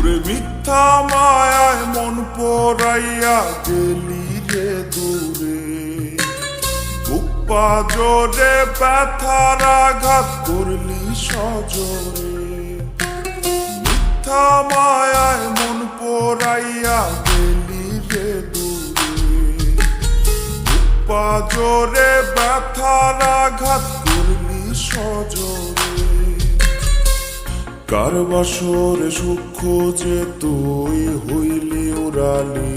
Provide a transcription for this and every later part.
ওরে মিথ্যা মায়ায় মন পড়াইয়া গেলি রে দূরে, বুক পাজরে ব্যথার আঘাত করলি সজরে। মিথ্যা মায়ায় মন পড়াইয়া গেলি রে দূরে, বুক পাজরে ব্যথার আঘাত করলি সজরে। কার বাসরে সুখ খোঁজে তুই হইলি উড়ালি,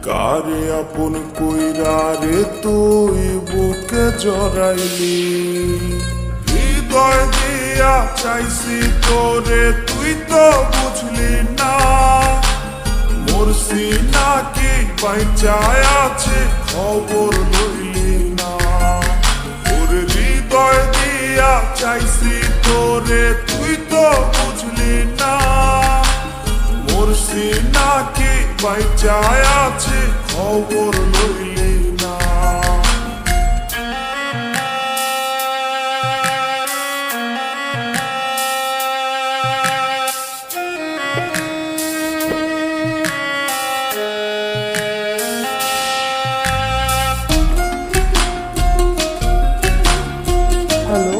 কারে আপন কইরা রে তুই বুকে জড়াইলি। হৃদয় দিয়া চাইছি তোরে তুই তো বুঝলি না, মরছি নাকি বাইচায় আছে খবর লইলি না। ওরে হৃদয় দিয়া চাইছি তোরে তুই তো বুঝলি না, মরছি নাকি বাইচায় আছে খবর লইলি না। হ্যালো,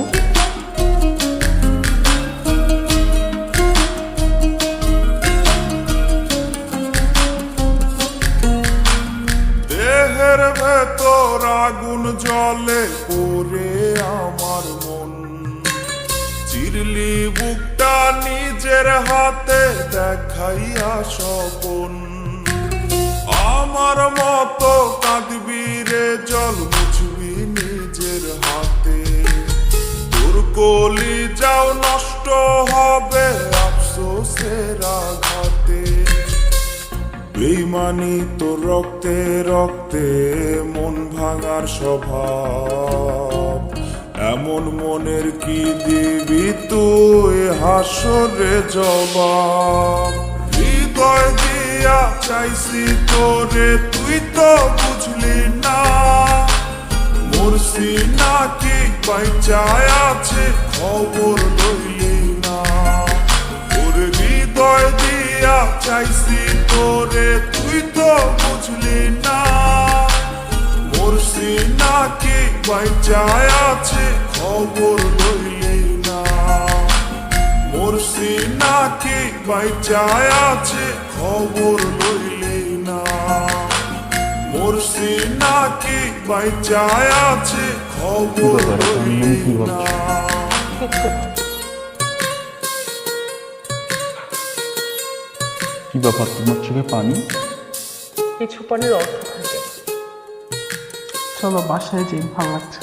দেহের ভেতর আগুন জ্বলে পড়ে আমার মন, চিরলি বুকটা নিজের হাতে দেখাইয়া স্বপন। আমার মতো কাঁদবি রে জল মুছবি নিজের হাতে, তোর কলি যাও নষ্ট হবে আফসোসের আঘাতে। বেইমানি তোর রক্তে রক্তে মন ভাঙার স্বভাব, এমন মনের কি দিবি তুই হাসরে জবাব। হৃদয় দিয়া চাইছি তোরে তুই তো বুঝলি না, মরছি নাকি বাইচায় আছে খবর লইলি না। ওরে হৃদয় দিয়া চাইছি তোরে তুই তো বুঝলি না, মরছি নাকি বাইচায় আছে খবর লইলি না। মরছি নাকি বাইচায় আছে খবর লইলি না, মরছি নাকি বাইচায় আছে খবর লইলি না। কি ব্যাপার, তোমার চোখে পানি? কিছু পরের অর্থ থাকে। চলো বাসায় যাই, ভালো লাগছে।